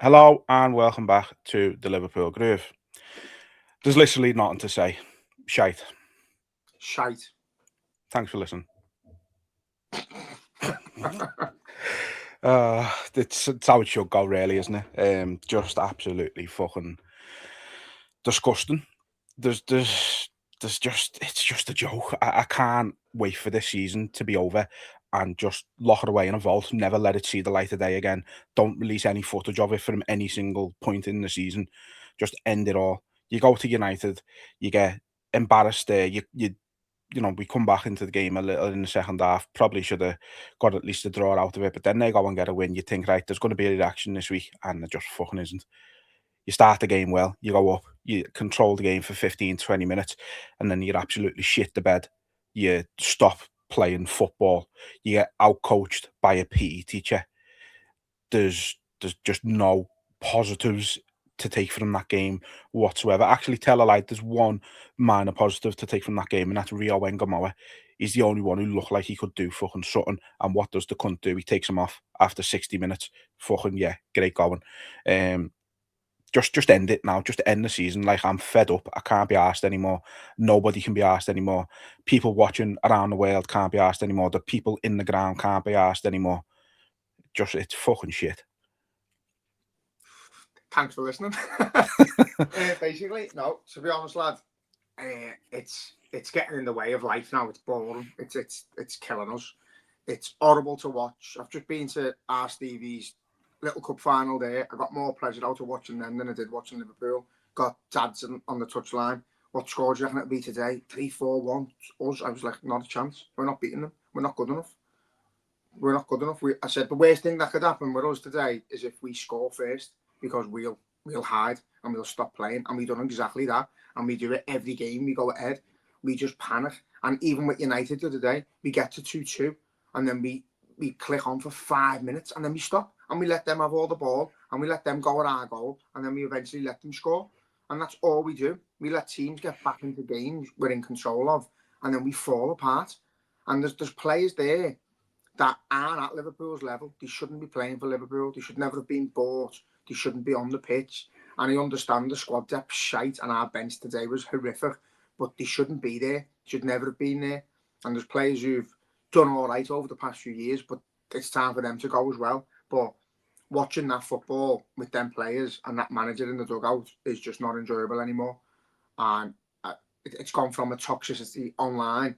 Hello and welcome back to the Liverpool Groove. There's literally nothing to say. Shite. Shite. Thanks for listening. It's how it should go, really, isn't it? Just absolutely fucking disgusting. There's just it's just a joke. I can't wait for this season to be over and just lock it away in a vault. Never let it see the light of day again. Don't release any footage of it from any single point in the season. Just end it all. You go to United, you get embarrassed there. We come back into the game a little in the second half. Probably should have got at least a draw out of it, but then they go and get a win. You think, right, there's going to be a reaction this week, and there just fucking isn't. You start the game well, you go up, you control the game for 15, 20 minutes, and then you're absolutely shit the bed. You stop playing football. You get out coached by a PE teacher. There's just no positives to take from that game whatsoever. Actually, tell a lie. There's one minor positive to take from that game, and that's Rio Wengamoa. He's the only one who looked like he could do fucking something. And what does the cunt do? He takes him off after 60 minutes. Fucking yeah, great going. Um, just end it now. Just end the season. Like, I'm fed up. I can't be asked anymore. Nobody can be asked anymore. People watching around the world can't be asked anymore. The people in the ground can't be asked anymore. Just it's fucking shit. Thanks for listening. Basically, no. To be honest, lad, it's getting in the way of life now. It's boring. It's killing us. It's horrible to watch. I've just been to R. Stevie's little cup final there. I got more pleasure out of watching them than I did watching Liverpool. Got dads on the touchline. What score do you reckon it'll be today? 3-4-1. Us. I was like, not a chance. We're not beating them. We're not good enough. We're not good enough. I said the worst thing that could happen with us today is if we score first, because we'll hide and we'll stop playing, and we done exactly that, and we do it every game. We go ahead, we just panic, and even with United the other day, we get to 2-2, and then we click on for 5 minutes, and then we stop, and we let them have all the ball, and we let them go at our goal, and then we eventually let them score, and that's all we do. We let teams get back into games we're in control of, and then we fall apart. And there's players there that aren't at Liverpool's level. They shouldn't be playing for Liverpool. They should never have been bought. They shouldn't be on the pitch. And I understand the squad depth shite, and our bench today was horrific, but they shouldn't be there. They should never have been there. And there's players who've done all right over the past few years, but it's time for them to go as well. But watching that football with them players and that manager in the dugout is just not enjoyable anymore. And it's gone from a toxicity online.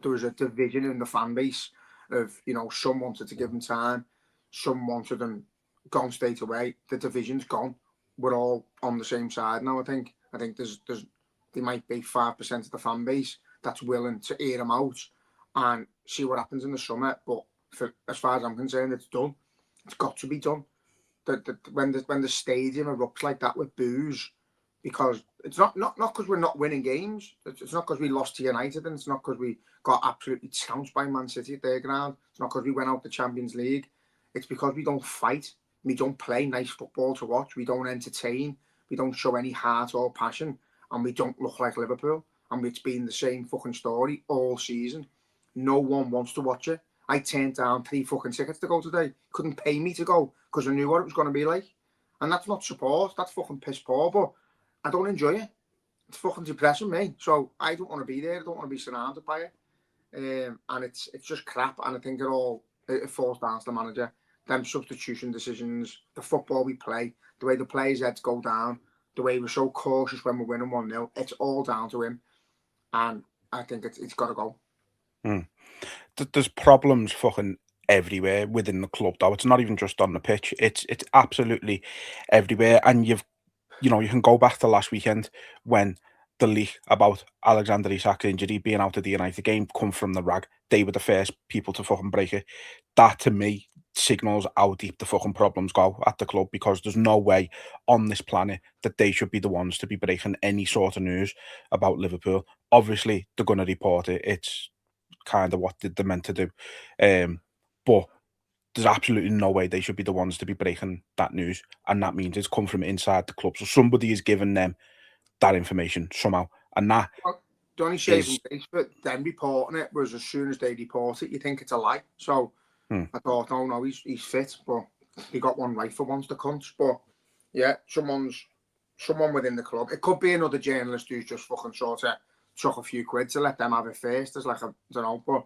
There was a division in the fan base of, some wanted to give him time, some wanted him gone straight away. The division's gone. We're all on the same side now. I think there's there might be 5% of the fan base that's willing to air him out and see what happens in the summer. But as far as I'm concerned, it's done. It's got to be done. When the stadium erupts like that with boos, because it's not because we're not winning games. It's not because we lost to United, and it's not because we got absolutely trounced by Man City at their ground. It's not because we went out the Champions League. It's because we don't fight. We don't play nice football to watch. We don't entertain. We don't show any heart or passion, and we don't look like Liverpool. And it's been the same fucking story all season. No one wants to watch it. I turned down 3 fucking tickets to go today. Couldn't pay me to go because I knew what it was going to be like. And that's not support. That's fucking piss poor. But I don't enjoy it. It's fucking depressing me. So I don't want to be there. I don't want to be surrounded by it. And it's just crap. And I think it falls down to the manager. Them substitution decisions, the football we play, the way the players' heads go down, the way we're so cautious when we're winning 1-0. It's all down to him. And I think it's got to go. There's problems fucking everywhere within the club, though. It's not even just on the pitch. It's absolutely everywhere. And you can go back to last weekend when the leak about Alexander Isak's injury being out of the United game come from the rag. They were the first people to fucking break it. That, to me, signals how deep the fucking problems go at the club, because there's no way on this planet that they should be the ones to be breaking any sort of news about Liverpool. Obviously, they're going to report it. It's kind of what they're meant to do. But there's absolutely no way they should be the ones to be breaking that news. And that means it's come from inside the club. So somebody is giving them that information somehow. And that the only saving grace for them reporting it was as soon as they report it, you think it's a lie. So I thought, oh no, he's fit. But they got one right for once, the cunts. But yeah, someone within the club. It could be another journalist who's just fucking sort of chuck a few quid to let them have it first. There's like I don't know, but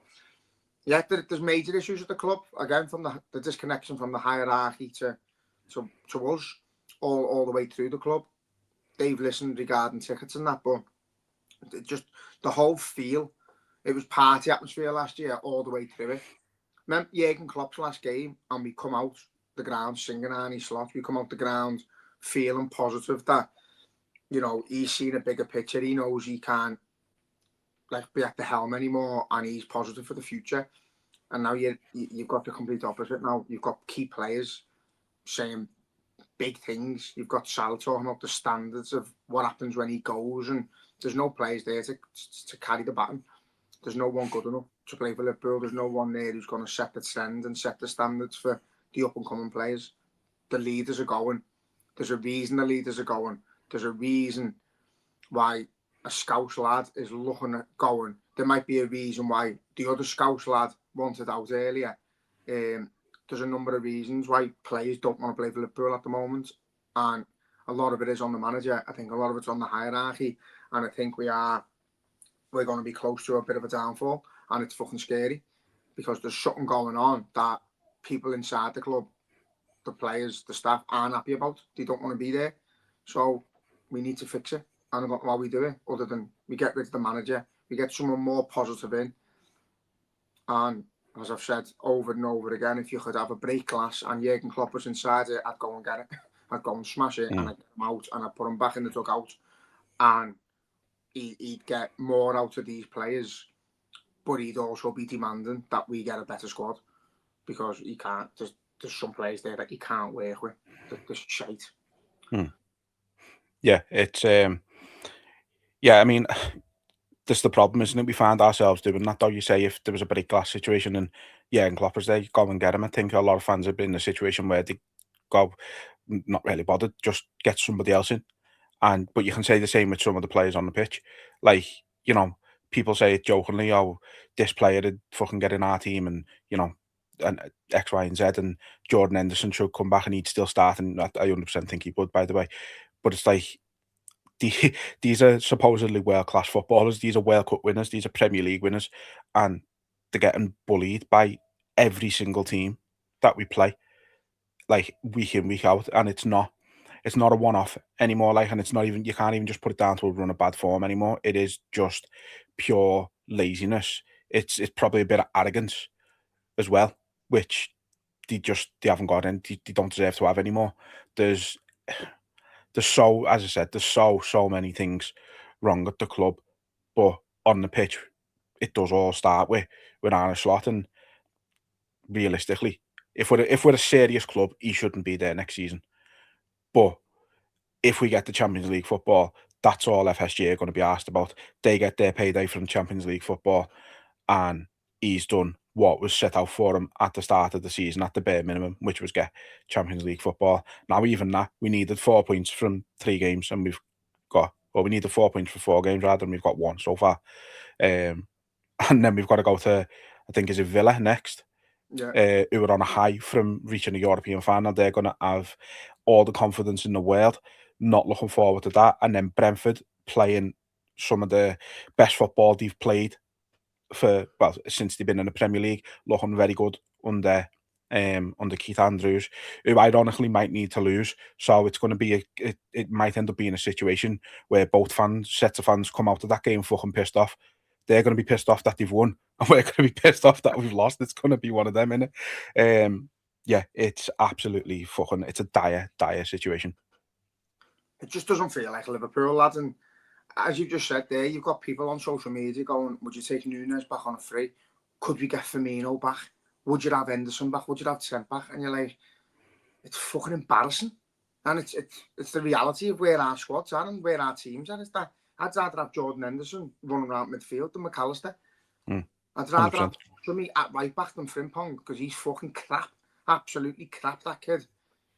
yeah, there's major issues at the club again, from the disconnection from the hierarchy to us, all the way through the club. They've listened regarding tickets and that, but just the whole feel. It was party atmosphere last year all the way through it. Remember Jurgen Klopp's last game, and we come out the ground singing Arnie Slot. We come out the ground feeling positive that, you know, he's seen a bigger picture. He knows he can't like be at the helm anymore, and he's positive for the future. And now you've got the complete opposite. Now you've got key players saying big things. You've got Salah talking about the standards of what happens when he goes, and there's no players there to carry the baton. There's no one good enough to play for Liverpool. There's no one there who's going to set the trend and set the standards for the up-and-coming players. The leaders are going. There's a reason the leaders are going. There's a reason why a Scouse lad is looking at going. There might be a reason why the other Scouse lad wanted out earlier. There's a number of reasons why players don't want to play for Liverpool at the moment. And a lot of it is on the manager. I think a lot of it's on the hierarchy. And I think we're going to be close to a bit of a downfall. And it's fucking scary because there's something going on that people inside the club, the players, the staff aren't happy about. They don't want to be there. So we need to fix it. And I don't know how we do it other than we get rid of the manager. We get someone more positive in. And as I've said over and over again, if you could have a break glass and Jurgen Klopp was inside it, I'd go and get it. I'd go and smash it and I'd get him out and I'd put him back in the dugout. And he'd get more out of these players. But he'd also be demanding that we get a better squad. Because he can't, there's some players there that he can't work with. There's shite. Yeah, it's yeah, I mean, this is the problem, isn't it? We find ourselves doing that, though. You say if there was a break glass situation and and Klopp was there, you go and get him. I think a lot of fans have been in a situation where they go not really bothered, just get somebody else in. But you can say the same with some of the players on the pitch. Like, you know, people say it jokingly, oh, this player did fucking get in our team and, you know, and X, Y, and Z, and Jordan Henderson should come back and he'd still start. And I 100% think he would, by the way. But it's like, these are supposedly world-class footballers. These are World Cup winners. These are Premier League winners. And they're getting bullied by every single team that we play, like week in, week out. And it's not a one-off anymore. Like, and it's not even, you can't even just put it down to a run of bad form anymore. It is just pure laziness. It's probably a bit of arrogance as well, which they haven't got and they don't deserve to have anymore. There's so, as I said, there's so many things wrong at the club, but on the pitch, it does all start with Arne Slot. And realistically, if we're a serious club, he shouldn't be there next season. But if we get the Champions League football, that's all FSG are going to be asked about. They get their payday from Champions League football, and he's done what was set out for him at the start of the season at the bare minimum, which was get Champions League football. Now, even that, we needed 4 points from 3 games, and we needed 4 points for 4 games rather, and we've got 1 so far. And then we've got to go to, I think, is it Villa next? Yeah. Who are on a high from reaching a European final. They're going to have all the confidence in the world. Not looking forward to that. And then Brentford playing some of the best football they've played since they've been in the Premier League, looking very good under Keith Andrews, who ironically might need to lose. So it's going to be it might end up being a situation where both sets of fans come out of that game fucking pissed off. They're going to be pissed off that they've won, and we're going to be pissed off that we've lost. It's going to be one of them, innit? Yeah, it's absolutely fucking. It's a dire situation. It just doesn't feel like Liverpool, lad. And as you just said there, you've got people on social media going, would you take Nunes back on a free? Could we get Firmino back? Would you have Henderson back? Would you have Trent back? And you're like, it's fucking embarrassing. And it's the reality of where our squads are and where our teams are. It's that I'd rather have Jordan Henderson running around midfield than McAllister. I'd rather 100%. Have Jimmy at right back than Frimpong because he's fucking crap. Absolutely crap, that kid.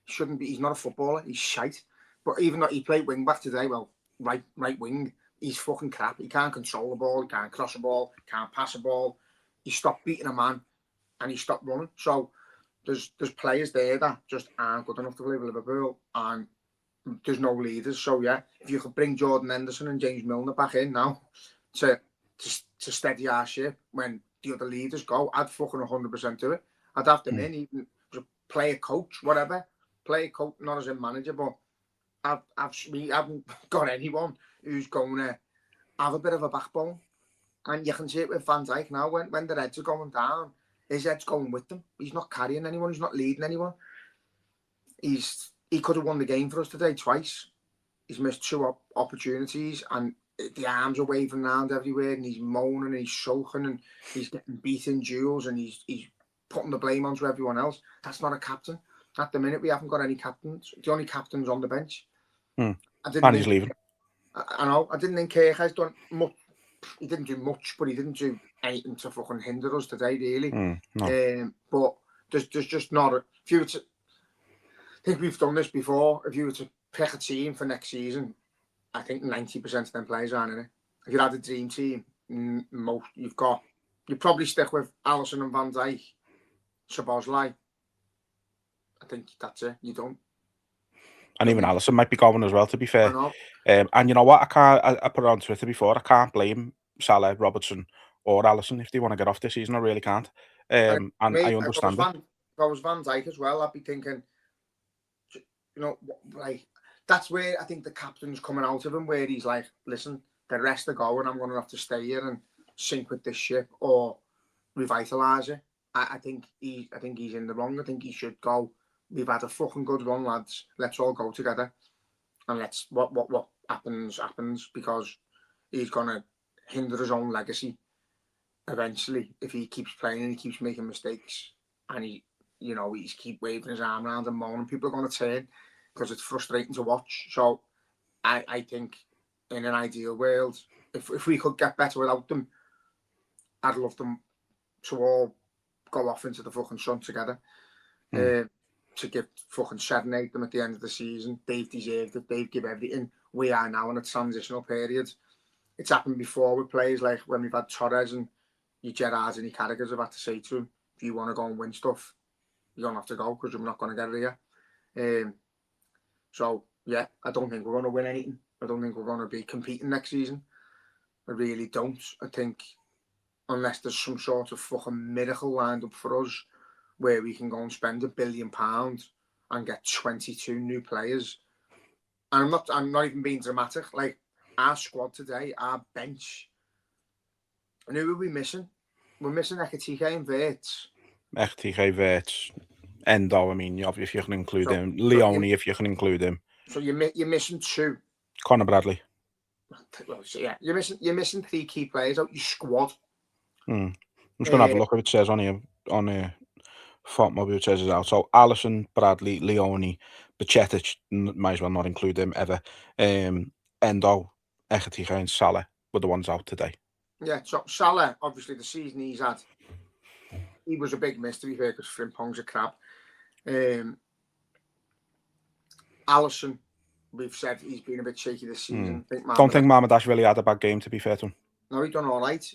Shouldn't be. He's not a footballer. He's shite. But even though he played wing back today, well, right wing, he's fucking crap. He can't control the ball. He can't cross the ball. Can't pass the ball. He stopped beating a man and he stopped running. So there's players there that just aren't good enough to play for Liverpool, and there's no leaders. So yeah, if you could bring Jordan Henderson and James Milner back in now to steady our ship when the other leaders go, I'd fucking 100% do it. I'd have them in, even play a coach, whatever. Play a coach, not as a manager, but I haven't got anyone who's going to have a bit of a backbone. And you can see it with Van Dijk now, when the heads are going down, his head's going with them. He's not carrying anyone, he's not leading anyone. He could have won the game for us today twice. He's missed 2 opportunities, and the arms are waving around everywhere, and he's moaning and he's sulking and he's getting beat in duels, and he's putting the blame onto everyone else. That's not a captain. At the minute, we haven't got any captains. The only captain's on the bench. And he's leaving. I know. I didn't think Kirk's done much. He didn't do much, but he didn't do anything to fucking hinder us today, really. No. But there's just not a few. I think we've done this before. If you were to pick a team for next season, I think 90% of them players aren't in it. If you had a dream team, you'd probably stick with Alisson and Van Dijk, Szoboszlai. I think that's it. You don't. And even Alisson might be going as well, to be fair. I know. And you know what? I put it on Twitter before. I can't blame Salah, Robertson, or Alisson if they want to get off this season. I really can't. And I understand it. If I was Van Dijk as well, I'd be thinking, like, that's where I think the captain's coming out of him, where he's like, listen, the rest are going, I'm going to have to stay here and sink with this ship or revitalise it. I think he's in the wrong. I think he should go. We've had a fucking good run, lads. Let's all go together, and let's what happens, because he's gonna hinder his own legacy eventually if he keeps playing and he keeps making mistakes, and he's keep waving his arm around and moaning. People are gonna turn because it's frustrating to watch. So I think in an ideal world, if we could get better without them, I'd love them to all go off into the fucking sun together. To give fucking serenade them at the end of the season. They've deserved it. They've given everything. We are now in a transitional period. It's happened before with players, like when we've had Torres and your Gerrards and your Carragher's have had to say to him, if you want to go and win stuff, you don't have to go because we're not going to get it here. So, yeah, I don't think we're going to win anything. I don't think we're going to be competing next season. I really don't. I think unless there's some sort of fucking miracle lined up for us, where we can go and spend £1 billion and get 22 new players. And I'm not even being dramatic. Like, our squad today, our bench, and who are we missing? We're missing Ekitike and Wirtz. Ekitike, Wirtz, Endo, I mean, if you can include him. Leone, if you can include him. So you're missing 2. Conor Bradley. Well, so yeah, you're missing 3 key players out your squad. I'm just going to have a look at what it says on here. Mobile it says it out. So Alisson, Bradley, Leone, Bajcetic, might as well not include him ever. Endo, Ekitike and Salah were the ones out today. Yeah, so Salah, obviously the season he's had, he was a big miss, to be fair, because Frimpong's a crab. Alisson, we've said he's been a bit shaky this season. Don't think Marmadash really had a bad game, to be fair to him. No, he done all right.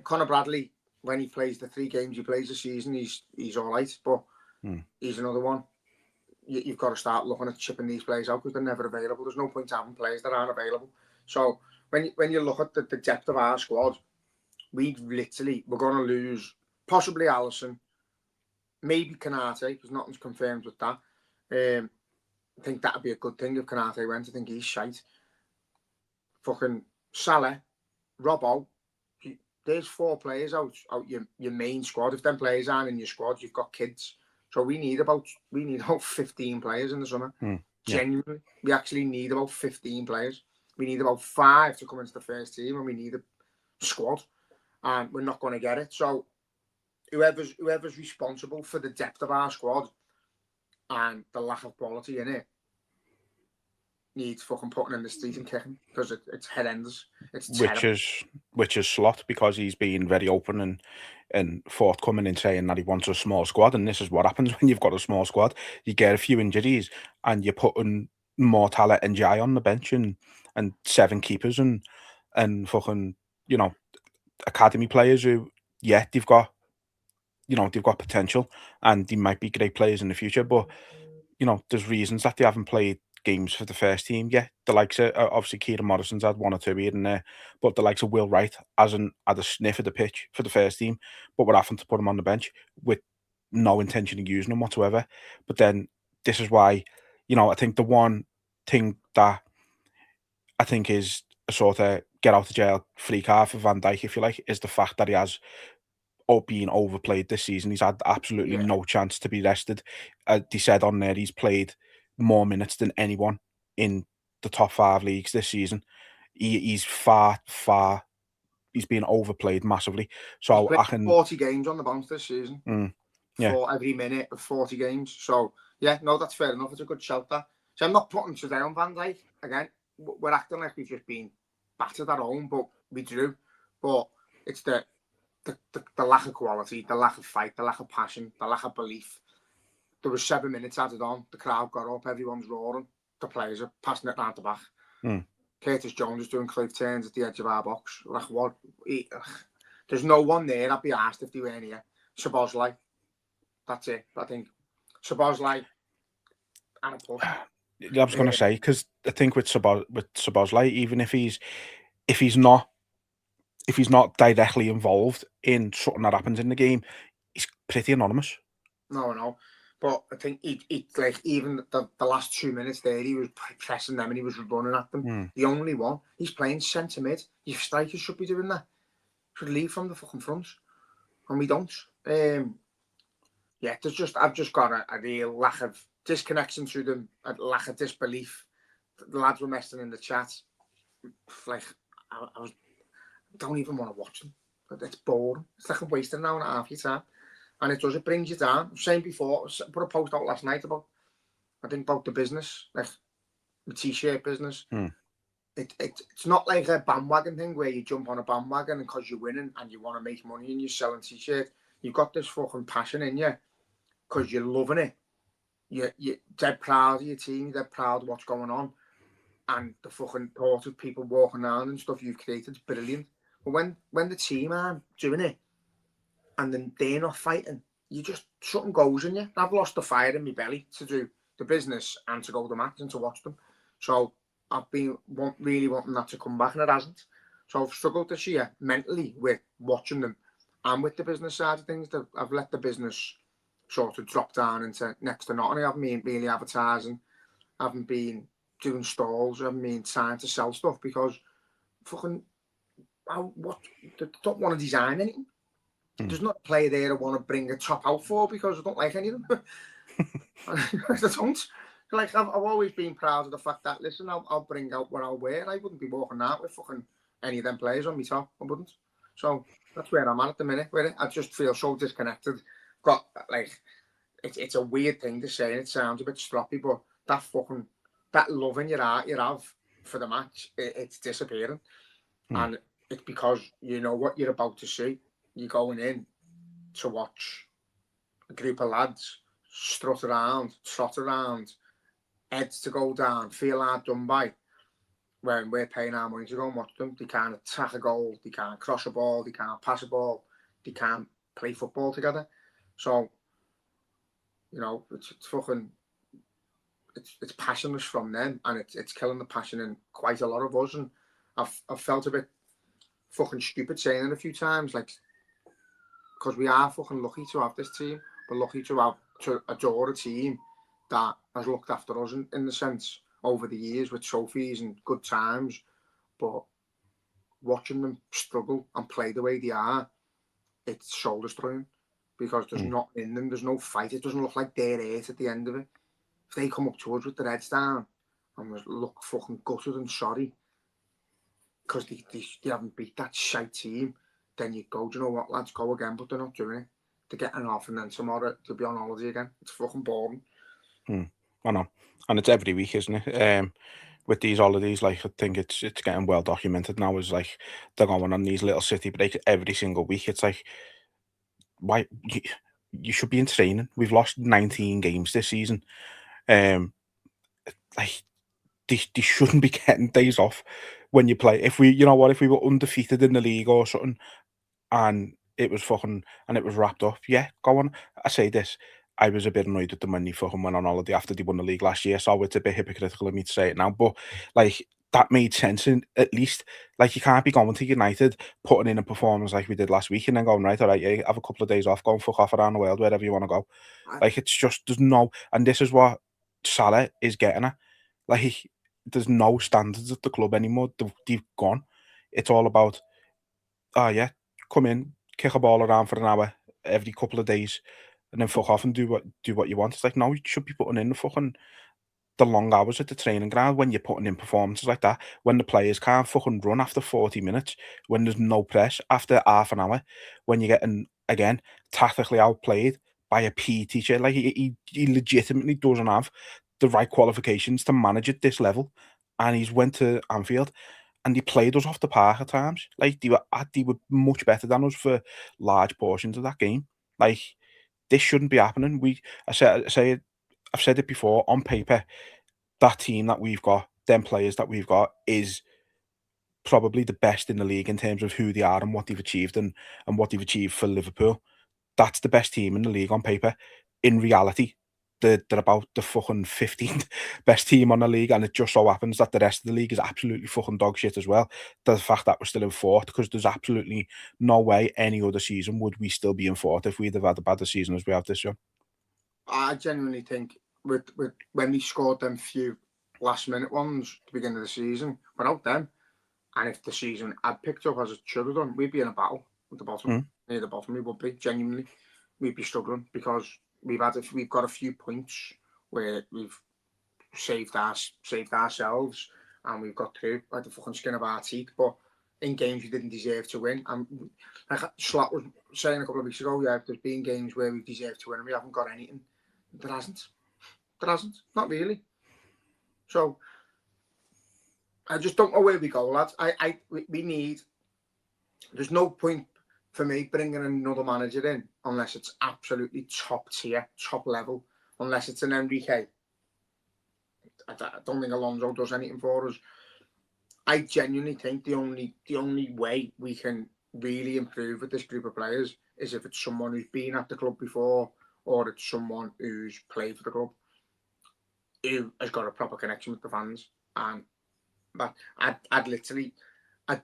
Conor Bradley, when he plays the 3 games he plays this season, he's all right, but he's another one. You've got to start looking at chipping these players out because they're never available. There's no point having players that aren't available. So when you look at the depth of our squad, we're going to lose possibly Alisson, maybe Konate, because nothing's confirmed with that. I think that'd be a good thing if Konate went. I think he's shite. Fucking Salah, Robbo. There's 4 players out your main squad. If them players aren't in your squad, you've got kids. So we need about 15 players in the summer. Genuinely, we actually need about 15 players. We need about 5 to come into the first team, and we need a squad. And we're not going to get it. So whoever's responsible for the depth of our squad and the lack of quality in it needs fucking putting in the street and kicking, because it's horrendous. It's terrible. Which is Slot, because he's been very open and forthcoming in saying that he wants a small squad, and this is what happens when you've got a small squad. You get a few injuries and you're putting Mortala and Jai on the bench and 7 keepers and fucking academy players who they've got you know, they've got potential and they might be great players in the future. But you know, there's reasons that they haven't played games for the first team yet. The likes of obviously Kieran Morrison's had one or two here and there, but the likes of Will Wright hasn't had a sniff of the pitch for the first team. But we're having to put him on the bench with no intention of using him whatsoever. But then this is why, you know, I think the one thing that I think is a sort of get out of jail free card for Van Dijk, if you like, is the fact that he has being overplayed this season. He's had absolutely Yeah. no chance to be rested. They said on there he's played more minutes than anyone in the top 5 leagues this season. He's he's been overplayed massively. He's So played I can, 40 games on the bounce this season. yeah, For every minute of 40 games. So, yeah, no, that's fair enough. It's a good shout, that. So I'm not putting today on Van Dijk. Again, we're acting like we've just been battered at home, but we drew. But it's the lack of quality, the lack of fight, the lack of passion, the lack of belief. There was 7 minutes added on. The crowd got up. Everyone's roaring. The players are passing it round the back. Curtis Jones is doing cliff turns at the edge of our box. Like, what? There's no one there. I'd be asked if they weren't here. Szoboszlai. That's it. I think Szoboszlai and a push. I was going to say, because I think with Szoboszlai, even if he's not directly involved in something that happens in the game, he's pretty anonymous. No. But I think he like, even the last 2 minutes there, he was pressing them and he was running at them. The only one. He's playing centre mid. Your strikers should be doing that. Should leave from the fucking front. And we don't. Yeah, I've just got a real lack of disconnection to them, a lack of disbelief. The lads were messing in the chat. Like, I don't even want to watch them. It's boring. It's like I'm wasting an hour and a half of your time. And it brings you down. I've said before, I put a post out last night about the business, like the t-shirt business. It's not like a bandwagon thing where you jump on a bandwagon because you're winning and you want to make money and you're selling t-shirts. You've got this fucking passion in you because you're loving it. You're dead proud of your team, you're dead proud of what's going on. And the fucking thought of people walking around and stuff you've created is brilliant. But when the team aren't doing it and then they're not fighting, you just, something goes in you. I've lost the fire in my belly to do the business and to go to the match and to watch them. So I've been really wanting that to come back and it hasn't. So I've struggled this year mentally with watching them and with the business side of things. I've let the business sort of drop down into next to nothing. I haven't been really advertising. I haven't been doing stalls. I haven't been trying to sell stuff because fucking they don't want to design anything. There's not a player there I want to bring a top out for because I don't like any of them. I don't. Like, I've always been proud of the fact that, listen, I'll bring out what I'll wear. I wouldn't be walking out with fucking any of them players on my top. I wouldn't. So that's where I'm at the minute. Where I just feel so disconnected. Got, like, it's a weird thing to say and it sounds a bit stroppy, but that love in your heart you have for the match, it's disappearing. And it's because you know what you're about to see. You're going in to watch a group of lads strut around, trot around, heads to go down, feel hard done by. When we're paying our money to go and watch them, they can't attack a goal, they can't cross a ball, they can't pass a ball, they can't play football together. So, you know, it's fucking, it's passionless from them, and it's killing the passion in quite a lot of us. And I've felt a bit fucking stupid saying it a few times, like, because we are fucking lucky to have this team. We're lucky to adore a team that has looked after us in the sense over the years with trophies and good times. But watching them struggle and play the way they are, it's soul destroying because there's not in them. There's no fight. It doesn't look like they're hurt at the end of it. If they come up to us with their heads down and look fucking gutted and sorry because they haven't beat that shite team, then you go, do you know what, lads, go again, but they're not doing it. They're getting off and then tomorrow they'll be on holiday again. It's fucking boring. I know. And it's every week, isn't it? With these holidays, like, I think it's getting well documented now as, like, they're going on these little city breaks every single week. It's like, why, you should be in training. We've lost 19 games this season. Like, they shouldn't be getting days off when you play. If we were undefeated in the league or something, and it was fucking, and it was wrapped up. Yeah, go on. I say this. I was a bit annoyed with them when they fucking went on holiday after they won the league last year, so it's a bit hypocritical of me to say it now. But like that made sense in at least. Like you can't be going to United, putting in a performance like we did last week, and then going right, all right, yeah, have a couple of days off, go and fuck off around the world wherever you want to go. Like it's just there's no, and this is what Salah is getting at. Like there's no standards at the club anymore. They've gone. It's all about, oh yeah, come in, kick a ball around for an hour every couple of days, and then fuck off and do what you want. It's like no, you should be putting in the long hours at the training ground when you're putting in performances like that. When the players can't fucking run after 40 minutes, when there's no press after half an hour, when you're getting again tactically outplayed by a PE teacher, like he legitimately doesn't have the right qualifications to manage at this level, and he's went to Anfield and they played us off the park at times. Like they were much better than us for large portions of that game. Like this shouldn't be happening. I've said it before. On paper, that team that we've got, them players that we've got, is probably the best in the league in terms of who they are and what they've achieved and what they've achieved for Liverpool. That's the best team in the league on paper. In reality, they're about the fucking 15th best team on the league, and it just so happens that the rest of the league is absolutely fucking dog shit as well. The fact that we're still in fourth, because there's absolutely no way any other season would we still be in fourth if we'd have had a better season as we have this year. I genuinely think with when we scored them few last minute ones at the beginning of the season, without them, and if the season had picked up as it should have done, we'd be in a battle at the bottom. Near the bottom, we would be genuinely. We'd be struggling because we've got a few points where we've saved ourselves and we've got through like the fucking skin of our teeth. But in games we didn't deserve to win, and like Slot was saying a couple of weeks ago, yeah, there's been games where we deserved to win and we haven't got anything. There hasn't. Not really. So I just don't know where we go, lads. We need. There's no point for me bringing another manager in unless it's absolutely top tier, top level. Unless it's an Enrique. I don't think Alonso does anything for us. I genuinely think the only way we can really improve with this group of players is if it's someone who's been at the club before, or it's someone who's played for the club, who has got a proper connection with the fans. And but I'd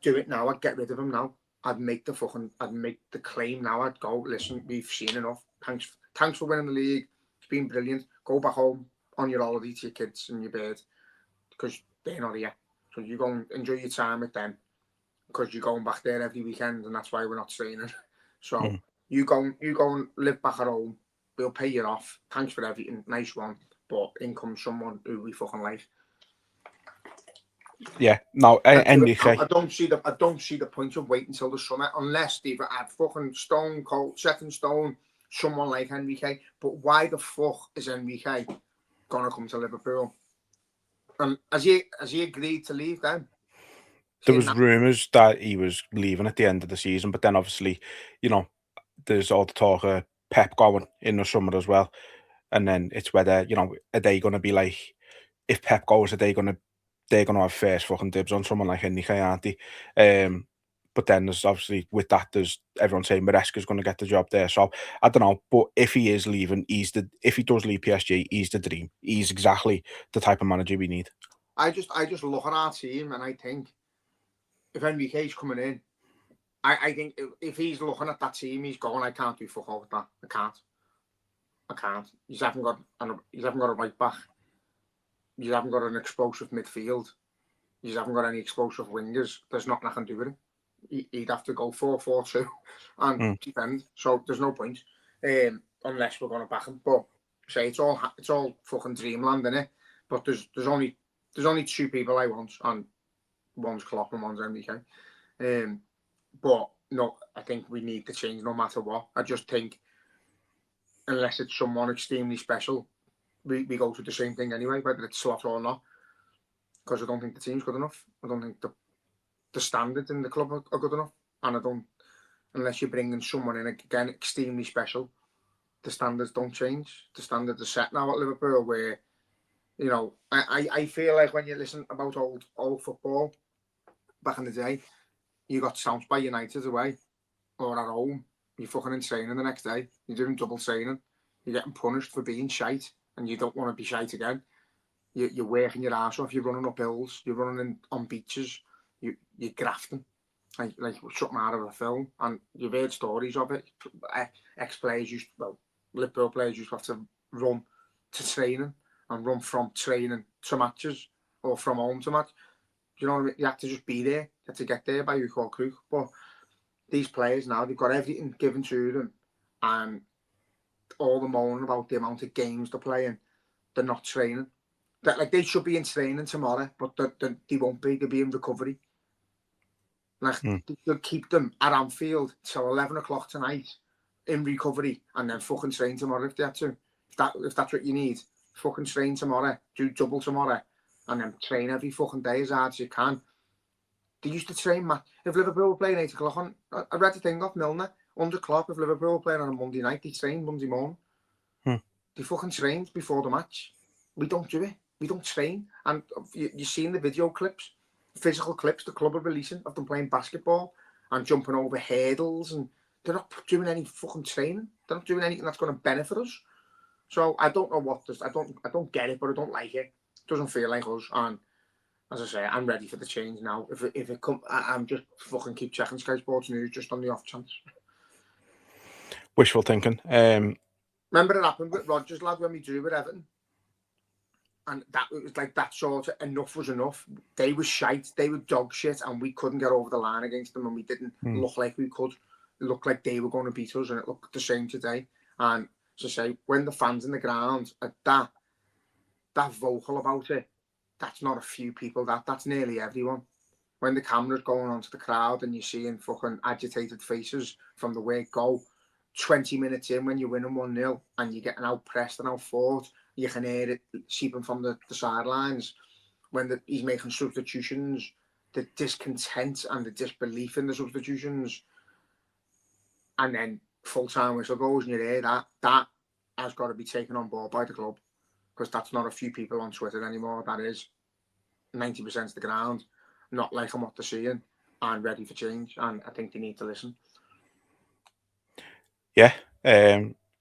do it now. I'd get rid of him now. I'd make the claim now. I'd go, listen, we've seen enough. Thanks for winning the league. It's been brilliant. Go back home on your holiday to your kids and your bird, because they're not here. So you go and enjoy your time with them, because you're going back there every weekend, and that's why we're not training. So you go and live back at home. We'll pay you off. Thanks for everything. Nice one. But in comes someone who we fucking like. Yeah, no, Enrique. I don't see the point of waiting until the summer unless they've had fucking stone cold, set in stone, someone like Enrique. But why the fuck is Enrique gonna come to Liverpool? And has he agreed to leave then? There was rumours that he was leaving at the end of the season, but then obviously, there's all the talk of Pep going in the summer as well. And then it's whether, are they going to be like, if Pep goes, they're going to have first fucking dibs on someone like Enrique, aren't they? But then there's obviously, with that, there's everyone saying Maresca's going to get the job there. So I don't know. But if he is leaving, if he does leave PSG, he's the dream. He's exactly the type of manager we need. I just look at our team and I think if Enrique's coming in, I think if he's looking at that team, he's going, I can't do fuck all with that. I can't. You haven't got a right back. You haven't got an explosive midfield. You haven't got any explosive wingers. There's nothing I can do with him. He'd have to go 4-4-2 and defend. So there's no point, unless we're going to back him. But say it's all fucking dreamland, innit? But there's only two people I want, and one's Klopp and one's Enrique. But no, I think we need to change no matter what. I just think unless it's someone extremely special, we go to the same thing anyway, whether it's Slot or not. Because I don't think the team's good enough. I don't think the standards in the club are good enough. And I don't, unless you're bringing someone in, again, extremely special, the standards don't change. The standards are set now at Liverpool where, I feel like when you listen about old football, back in the day, you got trounced by United away or at home, you're fucking in training the next day. You're doing double training. You're getting punished for being shite, and you don't want to be shite again. You're working your ass off. You're running up hills. You're running on beaches. You're grafting. Like something out of a film. And you've heard stories of it. Ex-players Liverpool players used to have to run to training and run from training to matches or from home to match. You know what I mean? You have to just be there. You have to get there by hook or crook. But these players now, they've got everything given to them, and all the moaning about the amount of games they're playing, they're not training. Like they should be in training tomorrow, but they won't be. They'll be in recovery. Like they'll keep them at Anfield till 11 o'clock tonight in recovery, and then fucking train tomorrow if they have to. If that's what you need, fucking train tomorrow, do double tomorrow, and then train every fucking day as hard as you can. They used to train, man. If Liverpool were playing 8 o'clock on, I read the thing off Milner, under Klopp, if Liverpool were playing on a Monday night, they trained Monday morning. They fucking trained before the match. We don't do it. We don't train. And you've seen the video clips, physical clips the club are releasing of them playing basketball and jumping over hurdles, and they're not doing any fucking training. They're not doing anything that's going to benefit us. So I don't know what this. I don't get it, but I don't like it. It doesn't feel like us. And as I say, I'm ready for the change now. If it come, I'm just fucking keep checking Sky Sports News just on the off chance. Wishful thinking. Remember it happened with Rodgers, lad, when we drew with Everton, and that it was like that sort of enough was enough. They were shite, they were dog shit, and we couldn't get over the line against them, and we didn't look like we could. It looked like they were going to beat us, and it looked the same today. And as I say, when the fans in the ground are that vocal about it, that's not a few people. That's nearly everyone. When the camera's going onto the crowd and you're seeing fucking agitated faces from the word go, 20 minutes in when you're winning 1-0 and you're getting out pressed and out fought, you can hear it seeping from the sidelines. When he's making substitutions, the discontent and the disbelief in the substitutions, and then full-time whistle goes and you hear that has got to be taken on board by the club, because that's not a few people on Twitter anymore. That is 90% of the ground not liking what they're seeing and ready for change, and I think they need to listen. Yeah,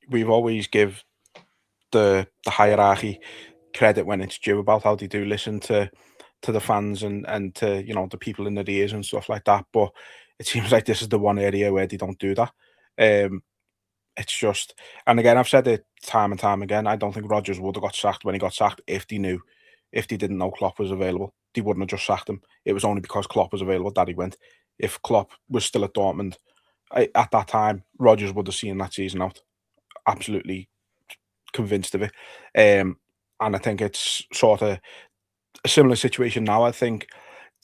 we've always give the hierarchy credit when it's due about how they do listen to the fans and to, you know, the people in their ears and stuff like that. But it seems like this is the one area where they don't do that. It's just, and again, I've said it time and time again, I don't think Rodgers would have got sacked when he got sacked if they didn't know Klopp was available. They wouldn't have just sacked him. It was only because Klopp was available that he went. If Klopp was still at Dortmund at that time, Rodgers would have seen that season out. Absolutely convinced of it. And I think it's sort of a similar situation now. I think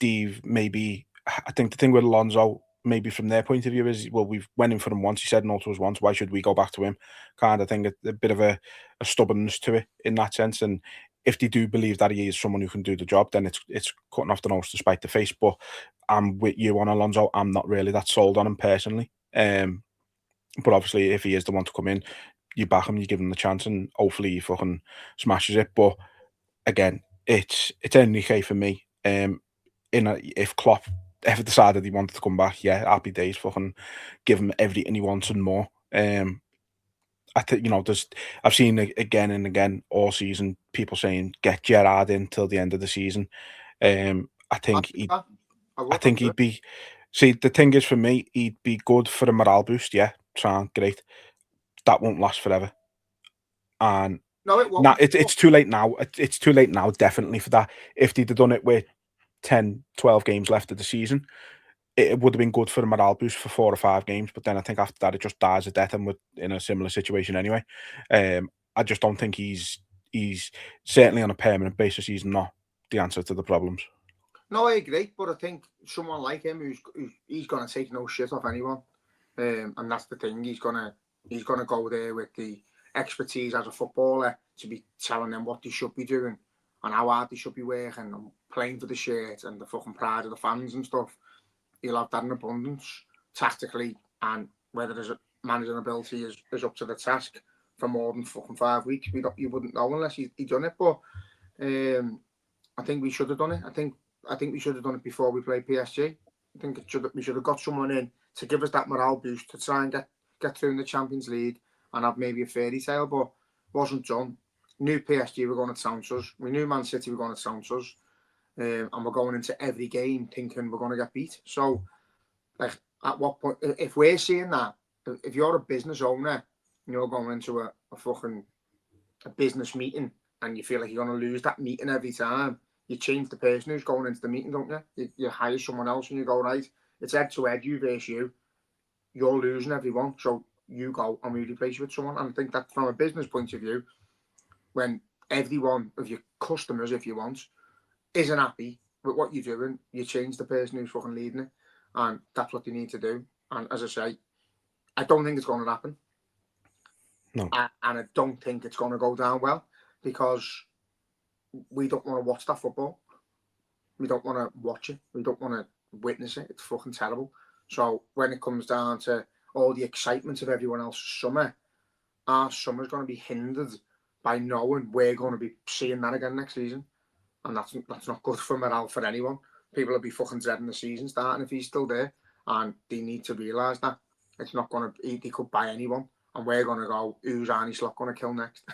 I think the thing with Alonso, maybe from their point of view, is, well, we've went in for him once, he said no to us once, why should we go back to him? Kind of thing, a bit of a stubbornness to it in that sense. And if they do believe that he is someone who can do the job, then it's cutting off the nose to spite the face. But I'm with you on Alonso. I'm not really that sold on him personally. But obviously, if he is the one to come in, you back him, you give him the chance, and hopefully he fucking smashes it. But again, it's Enrique for me. If Klopp ever decided he wanted to come back, yeah, happy days, fucking give him everything he wants and more. I think, you know, I've seen again and again all season people saying get Gerrard in till the end of the season. I think he'd be. See, the thing is, for me, he'd be good for a morale boost. Yeah, sound great. That won't last forever. And no, it won't. It's too late now. It's too late now, definitely, for that. If they'd have done it with 10, 12 games left of the season, it would have been good for a morale boost for 4 or 5 games. But then I think after that, it just dies a death, and we're in a similar situation anyway. I just don't think he's certainly on a permanent basis, he's not the answer to the problems. No, I agree, but I think someone like him he's gonna take no shit off anyone, and that's the thing. He's gonna go there with the expertise as a footballer to be telling them what they should be doing and how hard they should be working and playing for the shirt and the fucking pride of the fans and stuff. He'll have that in abundance tactically, and whether his managing ability is up to the task for more than fucking 5 weeks, you wouldn't know unless he done it. But I think we should have done it. I think we should have done it before we played PSG. I think we should have got someone in to give us that morale boost to try and get get through in the Champions League and have maybe a fairy tale, but wasn't done. Knew PSG were going to trounce us. We knew Man City were going to trounce us. And we're going into every game thinking we're going to get beat. So, like, at what point, if we're seeing that, if you're a business owner and you're going into a business meeting and you feel like you're going to lose that meeting every time, you change the person who's going into the meeting, don't you? You hire someone else and you go, right, it's head to head, you versus you. You're losing everyone, so you go and we replace you with someone. And I think that from a business point of view, when every one of your customers, if you want, isn't happy with what you're doing, you change the person who's fucking leading it. And that's what you need to do. And as I say, I don't think it's going to happen. No. And I don't think it's going to go down well because we don't want to watch that football. We don't want to watch it. We don't want to witness it. It's fucking terrible. So when it comes down to all the excitement of everyone else's summer, our summer's going to be hindered by knowing we're going to be seeing that again next season. And that's not good for morale for anyone. People will be fucking dreading the season starting if he's still there. And they need to realise that it's not going to, he could buy anyone. And we're going to go, who's Arnie Slot going to kill next?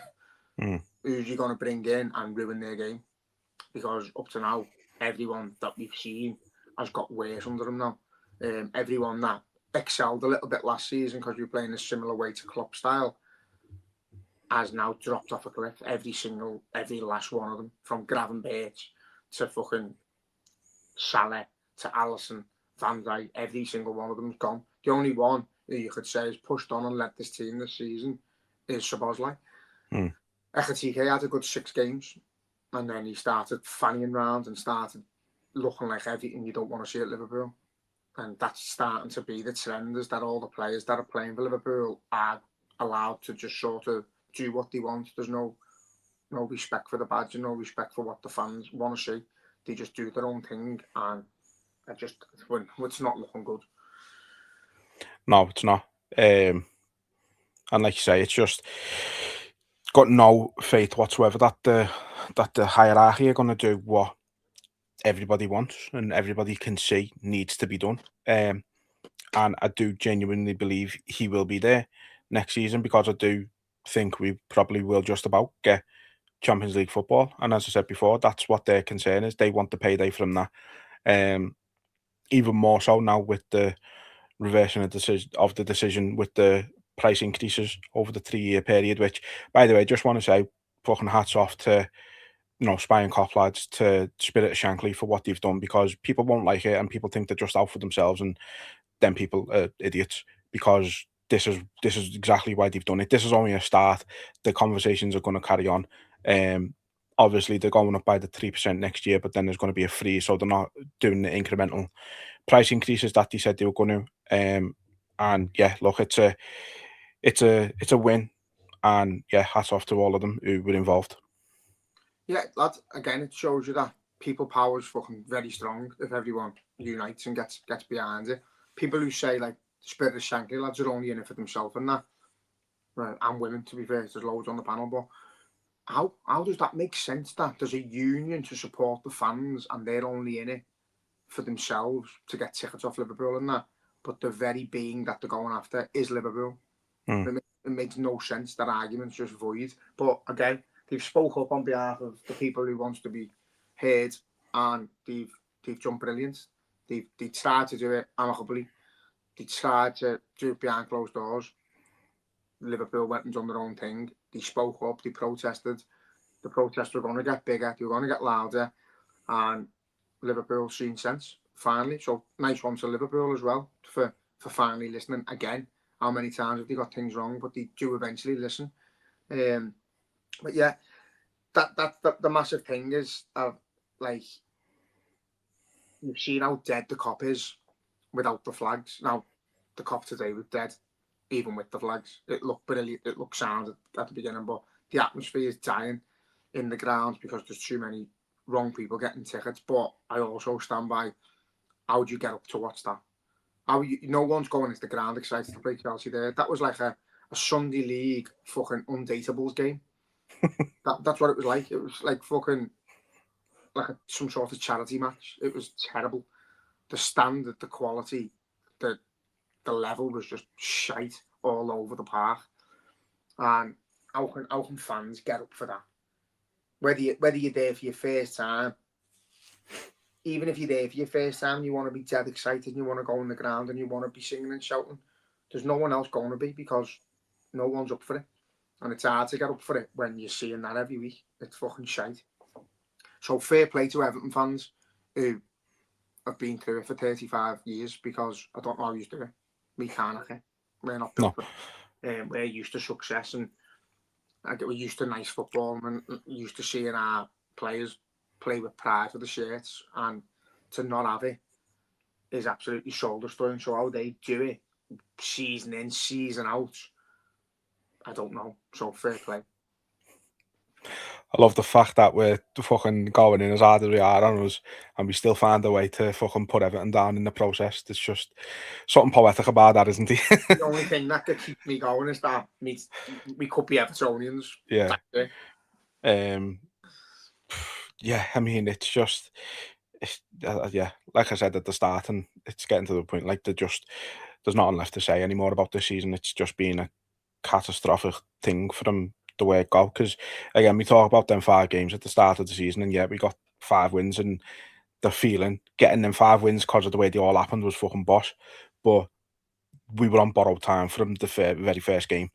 Who's he going to bring in and ruin their game? Because up to now, everyone that we've seen has got worse under him now. Everyone that excelled a little bit last season because we were playing a similar way to Klopp style has now dropped off a cliff. Every last one of them, from Gravenberch to fucking Salah to Alisson, Van Dijk, every single one of them's gone. The only one who you could say has pushed on and led this team this season is Szoboszlai. Ekitike had a good 6 games, and then he started fanning round and started looking like everything you don't want to see at Liverpool. And that's starting to be the trend, is that all the players that are playing for Liverpool are allowed to just sort of do what they want. There's no respect for the badge and no respect for what the fans want to see. They just do their own thing, and it's not looking good. No, it's not. And like you say, it's just got no faith whatsoever that the hierarchy are going to do what everybody wants and everybody can see needs to be done. And I do genuinely believe he will be there next season, because I do think we probably will just about get Champions League football. And as I said before, that's what their concern is. They want the payday from that. Even more so now with the reversing of the decision with the price increases over the 3-year period, which, by the way, just want to say fucking hats off to Spy and Cop lads, to Spirit of Shankly for what they've done, because people won't like it and people think they're just out for themselves, and then people are idiots, because this is exactly why they've done it. This is only a start. The conversations are going to carry on. Obviously they're going up by the 3% next year, but then there's going to be a freeze, so they're not doing the incremental price increases that they said they were going to. And yeah, look, it's a win, and yeah, hats off to all of them who were involved. Yeah, that again, it shows you that people power is fucking very strong if everyone unites and gets behind it. People who say like Spirit of Shankly lads are only in it for themselves and that, right, and women, to be fair, there's loads on the panel, but how does that make sense, that there's a union to support the fans and they're only in it for themselves to get tickets off Liverpool and that, but the very being that they're going after is Liverpool? It makes no sense. That argument's just void. But again, they've spoke up on behalf of the people who wants to be heard, and they've done brilliant. They tried to do it amicably. They tried to do it behind closed doors. Liverpool went and done their own thing. They spoke up. They protested. The protests were going to get bigger. They were going to get louder, and Liverpool's seen sense finally. So nice one to Liverpool as well for finally listening again. How many times have they got things wrong, but they do eventually listen. But yeah, that's the massive thing is, like, you've seen how dead the Cop is without the flags. Now, the Cop today was dead, even with the flags. It looked brilliant. It looked sound at the beginning, but the atmosphere is dying in the ground because there's too many wrong people getting tickets. But I also stand by, how do you get up to watch that? No one's going into the ground excited to play Chelsea there. That was like a Sunday league fucking undateables game. That's what it was like. It was like fucking like some sort of charity match. It was terrible. The standard, the quality, the level was just shite all over the park. And how can fans get up for that? Whether you're there for your first time, even if you're there for your first time, you want to be dead excited and you want to go on the ground and you want to be singing and shouting. There's no one else going to be because no one's up for it. And it's hard to get up for it when you're seeing that every week. It's fucking shite. So fair play to Everton fans who have been through it for 35 years because I don't know how you do it. We can't, okay? We're not built for it. We're used to success and we're used to nice football and used to seeing our players play with pride for the shirts, and to not have it is absolutely soul destroying. So how they do it, season in, season out, I don't know. So fair play. I love the fact that we're fucking going in as hard as we are on us, and we still find a way to fucking put everything down in the process. There's just something poetic about that, isn't it? The only thing that could keep me going is that we could be Evertonians. Yeah. Yeah, I mean, it's just, yeah, like I said at the start, and it's getting to the point, like, there's nothing left to say anymore about this season. It's just been a catastrophic thing for them the way it go. Because, again, we talk about them 5 games at the start of the season, and yeah, we got 5 wins, and the feeling getting them 5 wins because of the way they all happened was fucking boss. But we were on borrowed time from the very first game.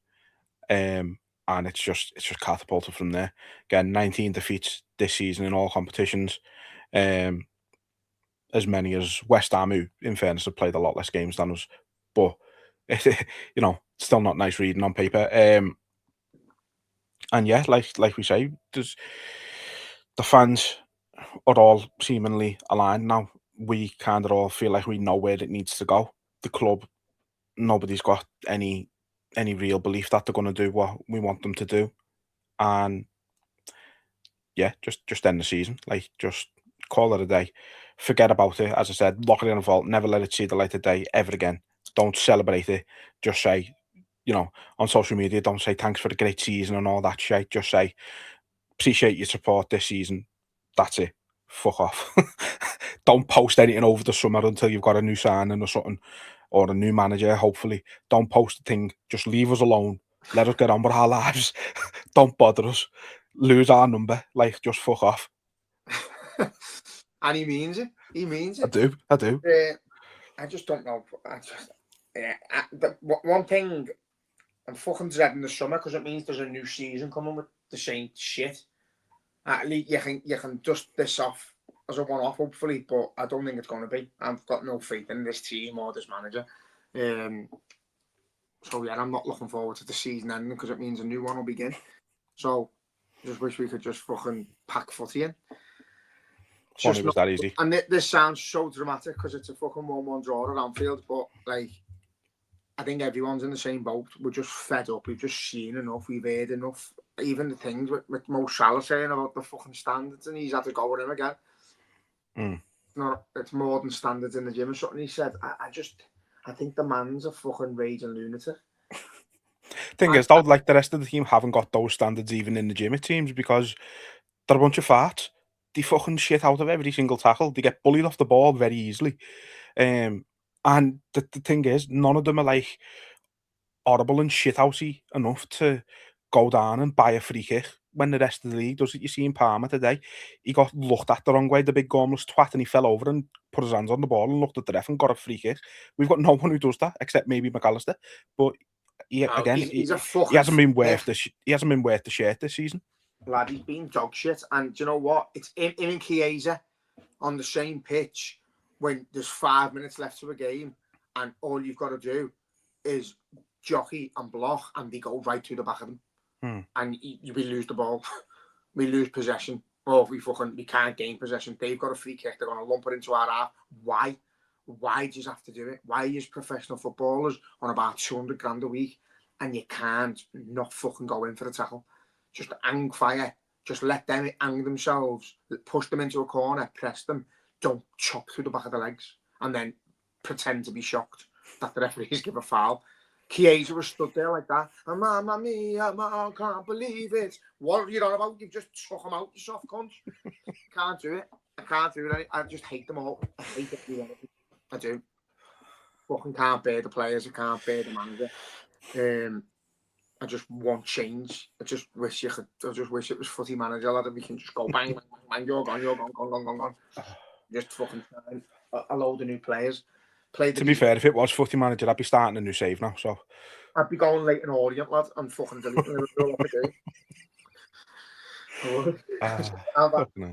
And it's just catapulted from there. Again, 19 defeats this season in all competitions. As many as West Ham, who, in fairness, have played a lot less games than us. But, you know, still not nice reading on paper. And yeah, like we say, the fans are all seemingly aligned now. We kind of all feel like we know where it needs to go. The club, nobody's got any real belief that they're going to do what we want them to do. And yeah, just end the season. Like, just call it a day. Forget about it. As I said, lock it in a vault. Never let it see the light of day ever again. Don't celebrate it. Just say, you know, on social media, don't say thanks for the great season and all that shit. Just say, appreciate your support this season. That's it. Fuck off. Don't post anything over the summer until you've got a new signing or something, or a new manager, hopefully. Don't post a thing. Just leave us alone. Let us get on with our lives. Don't bother us. Lose our number. Like, just fuck off. And he means it. He means it. I do. I just don't know. One thing, I'm fucking dreading the summer because it means there's a new season coming with the same shit. At least you can dust this off as a one-off, hopefully, but I don't think it's going to be. I've got no faith in this team or this manager. So yeah, I'm not looking forward to the season ending because it means a new one will begin. So just wish we could just fucking pack footy in. Funny, was that easy? And this sounds so dramatic because it's a fucking 1-1 draw at Anfield, but like, I think everyone's in the same boat. We're just fed up. We've just seen enough. We've heard enough. Even the things with Mo Salah saying about the fucking standards, and he's had to go with him again. No, it's more than standards in the gym or something. He said, I think the man's a fucking raging lunatic. Thing is, though, like, the rest of the team haven't got those standards even in the gym, it seems, because they're a bunch of farts. They fucking shit out of every single tackle. They get bullied off the ball very easily. And the thing is, none of them are like horrible and shithousey enough to go down and buy a free kick when the rest of the league does it. You see in Palmer today, he got looked at the wrong way, the big gormless twat, and he fell over and put his hands on the ball and looked at the ref and got a free kick. We've got no one who does that except maybe McAllister. But he hasn't been worth the shirt this season. Lad, he's been dog shit, and do you know what? It's him and Chiesa on the same pitch when there's 5 minutes left to a game, and all you've got to do is jockey and block, and they go right through the back of them, and we lose the ball, we lose possession, or we can't gain possession. They've got a free kick, they're going to lump it into our half. Why? Why do you have to do it? Why are you professional footballers on about 200 grand a week, and you can't not fucking go in for the tackle? Just hang fire. Just let them hang themselves. Push them into a corner. Press them. Don't chop through the back of the legs. And then pretend to be shocked that the referees give a foul. Chiesa was stood there like that. Mamma mia, I can't believe it. What are you on about? You've just took them out, you soft cunts. Can't do it. I can't do it. I just hate them all. I hate everyone. I do. Fucking can't bear the players. I can't bear the manager. I just want change. I just wish it was Footy Manager, lad, and we can just go bang, bang, bang, you're gone. Just fucking sign a load of new players. To be fair, if it was Footy Manager, I'd be starting a new save now. So I'd be going late in Orient, lad, and fucking deleting Liverpool off a day.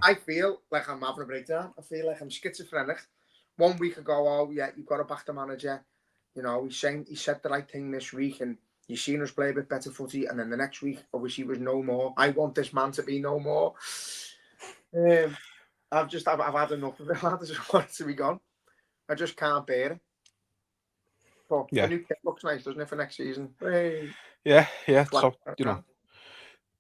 I feel like I'm having a breakdown. I feel like I'm schizophrenic. 1 week ago, oh yeah, you've got to back the manager. You know, he said the right thing this week, and you've seen us play a bit better footy. And then the next week, obviously, was no more. I want this man to be no more. I've had enough of it, lad. I just want it to be gone. I just can't bear it. But the new kit looks nice, doesn't it, for next season? Hey. Yeah. So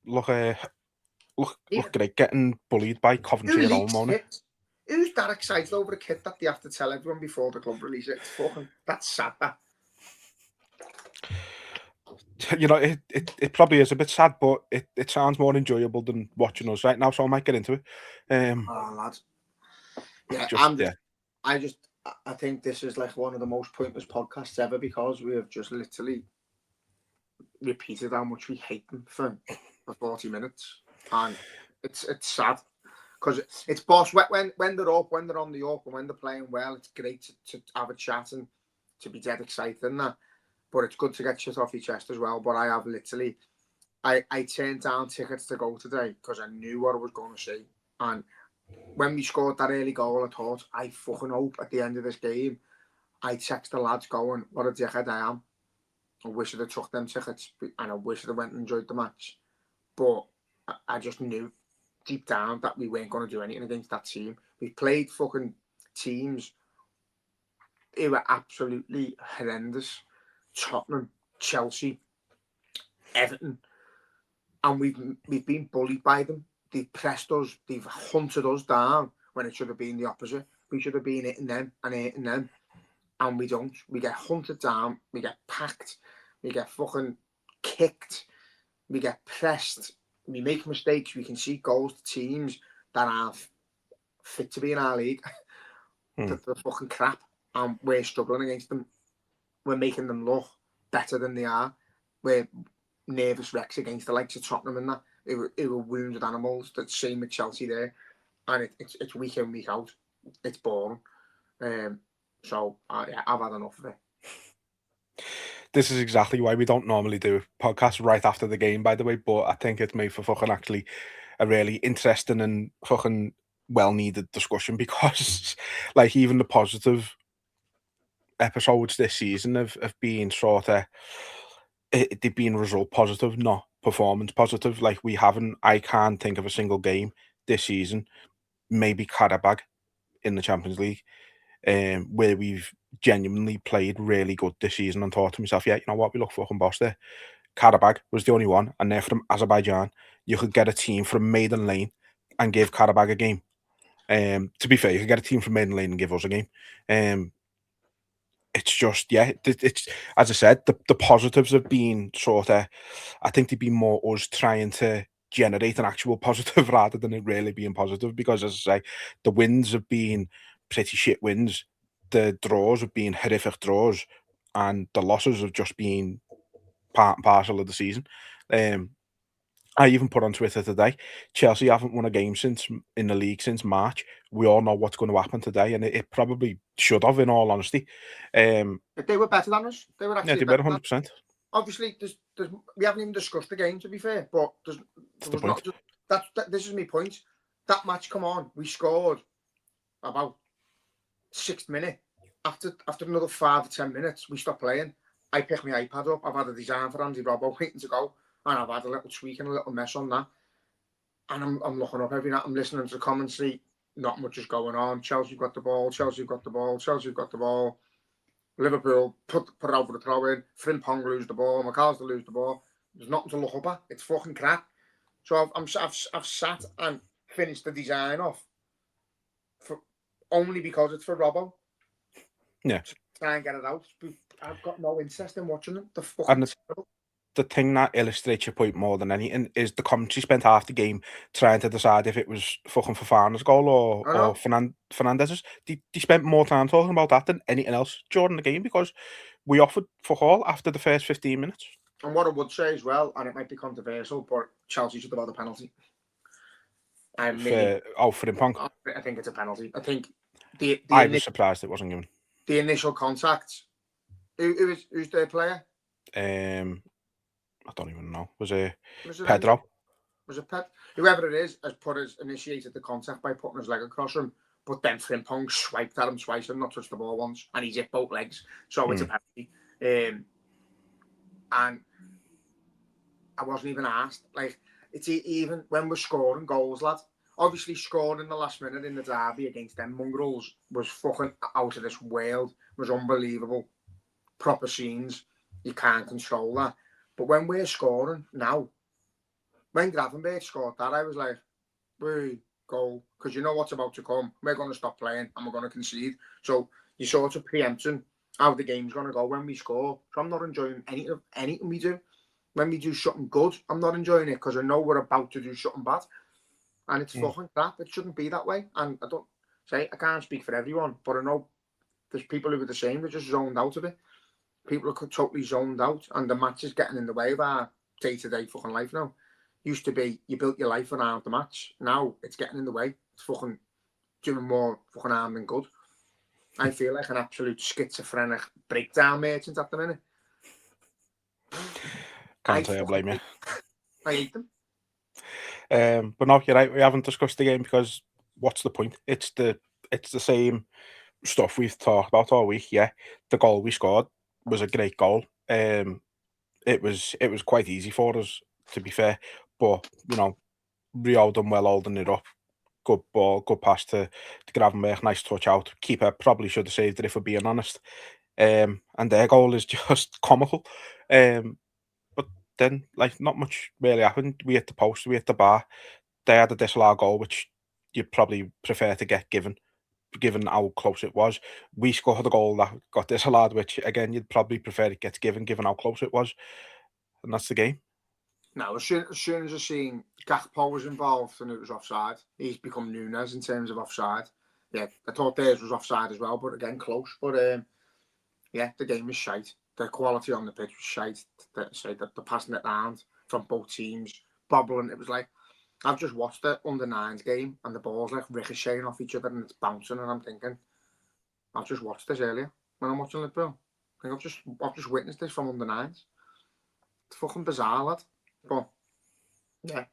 look great. Getting bullied by Coventry at home, won't it? Who's that excited over a kit that they have to tell everyone before the club release it? That's sad, that. You know, it probably is a bit sad, but it sounds more enjoyable than watching us right now, so I might get into it. Lad. Yeah, I think this is like one of the most pointless podcasts ever, because we have just literally repeated how much we hate them for 40 minutes. And it's sad, because it's boss when they're up, when they're on the up, and when they're playing well, it's great to have a chat and to be dead excited and that. But it's good to get shit off your chest as well. But I have literally, I turned down tickets to go today because I knew what I was going to see. And when we scored that early goal, I thought, I fucking hope at the end of this game, I text the lads going, what a dickhead I am. I wish I'd have took them tickets, and I wish I'd have went and enjoyed the match. But I just knew deep down that we weren't going to do anything against that team. We played fucking teams who were absolutely horrendous. Tottenham, Chelsea, Everton, and we've been bullied by them. They've pressed us, they've hunted us down when it should have been the opposite. We should have been hitting them, and we don't. We get hunted down, we get packed, we get fucking kicked, we get pressed, we make mistakes, we can see goals to teams that aren't fit to be in our league. They're fucking crap, and we're struggling against them. We're making them look better than they are. We're nervous wrecks against the likes of Tottenham and that. It were wounded animals. That's same with Chelsea there. And it's week in, week out. It's boring. So I've had enough of it. This is exactly why we don't normally do podcasts right after the game, by the way. But I think it's made for fucking actually a really interesting and fucking well-needed discussion, because like even the positive episodes this season have been sort of, they've been result positive, not performance positive. Like I can't think of a single game this season, maybe Karabag in the Champions League, where we've genuinely played really good this season and thought to myself, yeah, you know what, we look fucking boss there. Karabag was the only one, and they're from Azerbaijan. You could get a team from Maiden Lane and give Karabag a game. To be fair, you could get a team from Maiden Lane and give us a game. It's just, it's as I said, the positives have been sort of, I think they've been more us trying to generate an actual positive rather than it really being positive, because as I say, the wins have been pretty shit wins, the draws have been horrific draws, and the losses have just been part and parcel of the season. I even put on Twitter today, Chelsea haven't won a game in the league since March. We all know what's going to happen today, and it probably should have, in all honesty. But they were better than us. They were actually better 100%. Obviously, we haven't even discussed the game, to be fair, but there was not just this is my point. That match, come on, we scored about 6th minute. After another 5 or 10 minutes, we stopped playing. I picked my iPad up. I've had a design for Andy Robbo waiting to go, and I've had a little tweak and a little mess on that. And I'm looking up every night. I'm listening to the commentary. Not much is going on. Chelsea got the ball. Chelsea got the ball. Chelsea got the ball. Liverpool put it out for the throw in. Frimpong lose the ball. McAllister lose the ball. There's nothing to look up at. It's fucking crap. So I've sat and finished the design off only because it's for Robbo. Yeah. To try and get it out. I've got no interest in watching them. The fucking the thing that illustrates your point more than anything is the commentary spent half the game trying to decide if it was fucking Fofana's goal or Fernandez's. They spent more time talking about that than anything else during the game, because we offered fuck all after the first 15 minutes. And what I would say as well, and it might be controversial, but Chelsea should have had a penalty. For Frimpong. I think it's a penalty. I think I was surprised it wasn't given. The initial contact. Who's their player? I don't even know. Was it Pedro? Was it Pep? Whoever it is has initiated the contact by putting his leg across him, but then Frimpong swiped at him twice and not touched the ball once, and he's hit both legs. So it's a penalty. And I wasn't even asked. Like, it's even when we're scoring goals, lad. Obviously, scoring in the last minute in the derby against them mongrels was fucking out of this world. It was unbelievable. Proper scenes. You can't control that. But when we're scoring now, when Gravenberch scored that, I was like, "Wait, goal," because you know what's about to come. We're going to stop playing and we're going to concede. So you're sort of preempting how the game's going to go when we score. So I'm not enjoying anything we do. When we do something good, I'm not enjoying it because I know we're about to do something bad. And it's fucking crap. It shouldn't be that way. And I can't speak for everyone, but I know there's people who are the same. They're just zoned out of it. People are totally zoned out, and the match is getting in the way of our day-to-day fucking life now. Used to be you built your life around the match. Now it's getting in the way. It's fucking doing more fucking harm than good. I feel like an absolute schizophrenic breakdown merchant at the minute. Can't say I blame you. I hate them. But no, you're right. We haven't discussed the game because what's the point? It's the same stuff we've talked about all week. Yeah, the goal we scored was a great goal. It was quite easy for us, to be fair. But you know, Rio done well holding it up. Good ball, good pass to Gravenberch. Nice touch out. Keeper probably should have saved it if we're being honest. And their goal is just comical. But then, like, not much really happened. We hit the post, we hit the bar. They had a disallowed goal, which you'd probably prefer to get given how close it was. We scored a goal that got disallowed, which again you'd probably prefer it gets given how close it was, and that's the game. Now, as soon as I seen Gakpo was involved and it was offside, he's become Nunes in terms of offside. Yeah, I thought theirs was offside as well, but again close. But yeah, the game was shite. The quality on the pitch was shite. The passing it round from both teams, bobbling. It was like I've just watched the under-9s game and the ball's like ricocheting off each other and it's bouncing, and I'm thinking, I've just watched this earlier when I'm watching Liverpool. I think I've just witnessed this from under-9s. It's fucking bizarre, lad. But yeah,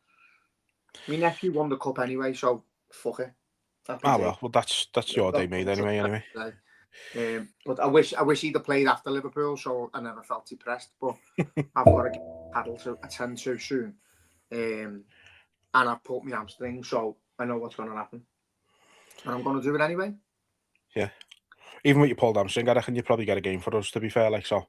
my nephew won the cup anyway, so fuck it. Well, that's your day made anyway. But I wish he'd have played after Liverpool, so I never felt depressed. But I've got to get paddle to attend to soon, and I've pulled my hamstring, so I know what's going to happen, and I'm going to do it anyway. Yeah, even with your pulled hamstring, I reckon you probably get a game for us. To be fair, like so.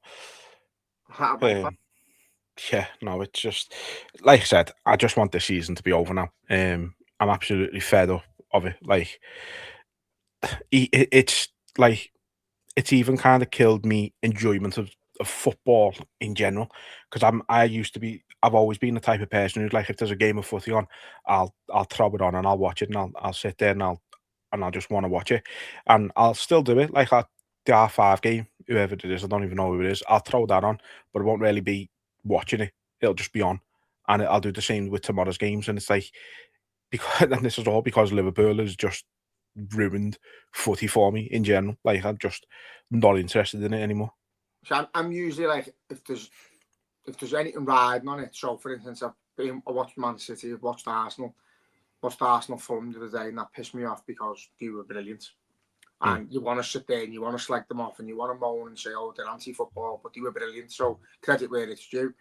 Yeah, no, it's just like I said. I just want this season to be over now. I'm absolutely fed up of it. Like, it's like it's even kind of killed me enjoyment of football in general, because I've always been the type of person who's like, if there's a game of footy on, I'll throw it on and I'll watch it, and I'll sit there and I'll just want to watch it, and I'll still do it. Like the R5 game, whoever it is, I don't even know who it is, I'll throw that on, but it won't really be watching it. It'll just be on, and I'll do the same with tomorrow's games. And it's like, because and this is all because Liverpool has just ruined footy for me in general. Like, I'm just not interested in it anymore. So I'm usually like, if there's anything riding on it. So for instance, I watched Man City, I've watched Arsenal Fulham the other day, and that pissed me off because they were brilliant. And you want to sit there and you want to slag them off and you want to moan and say, oh, they're anti-football, but they were brilliant. So credit where it's due.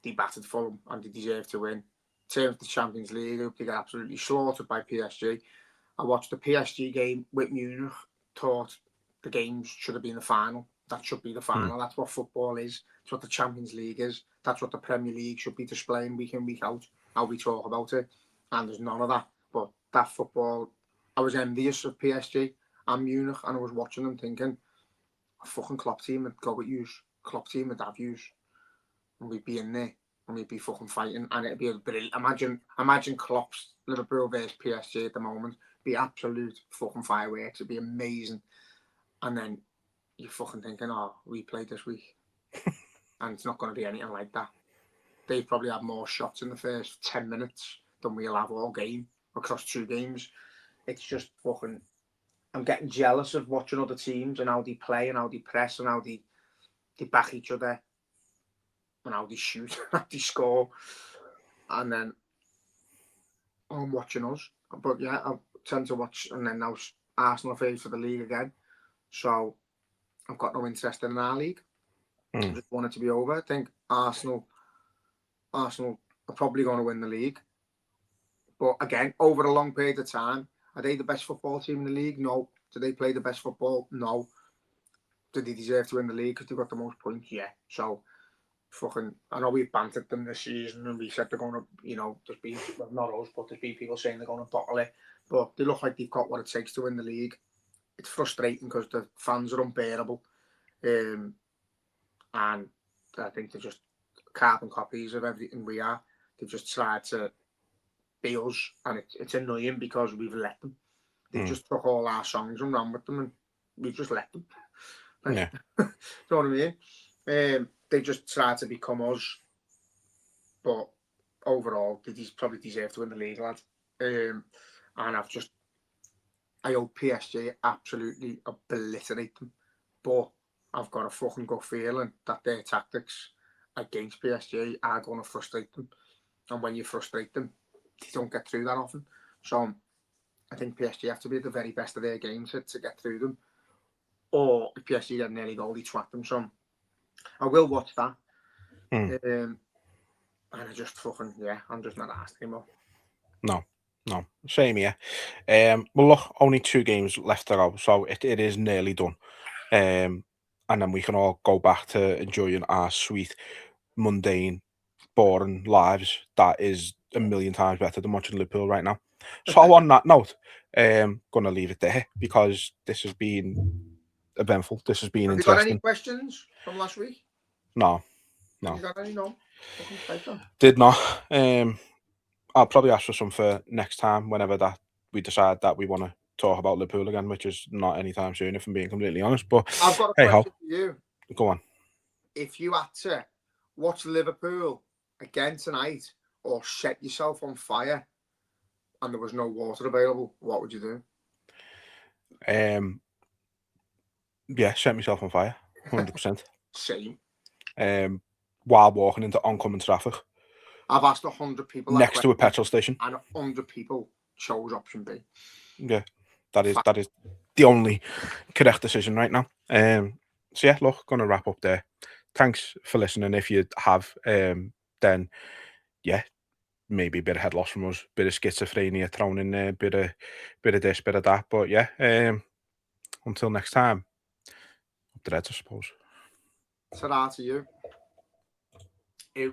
They battered Fulham and they deserve to win. In terms of the Champions League, they got absolutely slaughtered by PSG. I watched the PSG game with Munich, thought the games should have been the final. That should be the final. That's what football is. That's what the Champions League is. That's what the Premier League should be displaying week in, week out, how we talk about it. And there's none of that. But that football, I was envious of PSG and Munich, and I was watching them thinking, a fucking Klopp team would go with yous. Klopp team would have yous. And we'd be in there. And we'd be fucking fighting. And it'd be a brilliant. Imagine Klopp's Liverpool versus PSG at the moment. Be absolute fucking fireworks. It'd be amazing. And then you're fucking thinking, oh, we played this week. And it's not going to be anything like that. They probably have more shots in the first 10 minutes than we'll have all game across 2 games. It's just fucking... I'm getting jealous of watching other teams and how they play and how they press and how they back each other and how they shoot, how they score. And then I'm watching us. But yeah, I tend to watch, and then now Arsenal are for the league again. So I've got no interest in our league. I just want it to be over. I think Arsenal are probably going to win the league. But again, over a long period of time, are they the best football team in the league? No. Do they play the best football? No. Do they deserve to win the league because they've got the most points? Yeah. So, I know we've bantered them this season and we said they're going to, there's been, well, not us, but there's been people saying they're going to bottle it. But they look like they've got what it takes to win the league. It's frustrating because the fans are unbearable. And I think they're just carbon copies of everything we are. They've just tried to be us, and it's annoying because we've let them. They've just took all our songs and ran with them, and we've just let them. Yeah. You know what I mean? They just tried to become us, but overall, they probably deserve to win the league, lad. And I hope PSG absolutely obliterate them, but I've got a fucking gut feeling that their tactics against PSG are going to frustrate them. And when you frustrate them, they don't get through that often. So I think PSG have to be at the very best of their game to get through them. Or if PSG get an early goal, they twat them. So I will watch that. And I just fucking, I'm just not asked anymore. No, same here. Well, look, only 2 games left to go, so it is nearly done. And then we can all go back to enjoying our sweet, mundane, boring lives. That is a million times better than watching Liverpool right now. So on that note, gonna leave it there because this has been eventful. This has been interesting. Have you got any questions from last week? No. Have you got any? No. Did not. I'll probably ask for some for next time whenever that we decide that we want to talk about Liverpool again, which is not anytime soon, if I'm being completely honest. But I've got a question for you. Go on. If you had to watch Liverpool again tonight or set yourself on fire and there was no water available, what would you do? Set myself on fire, 100%. Same. While walking into oncoming traffic. I've asked 100 people next to a petrol station, and 100 people chose option B. Yeah, that is the only correct decision right now. So yeah, look, gonna wrap up there. Thanks for listening. If you have, then yeah, maybe a bit of head loss from us, bit of schizophrenia thrown in there, bit of this, bit of that. But yeah, until next time, up the Reds, I suppose. Ta-ra to you. Ew.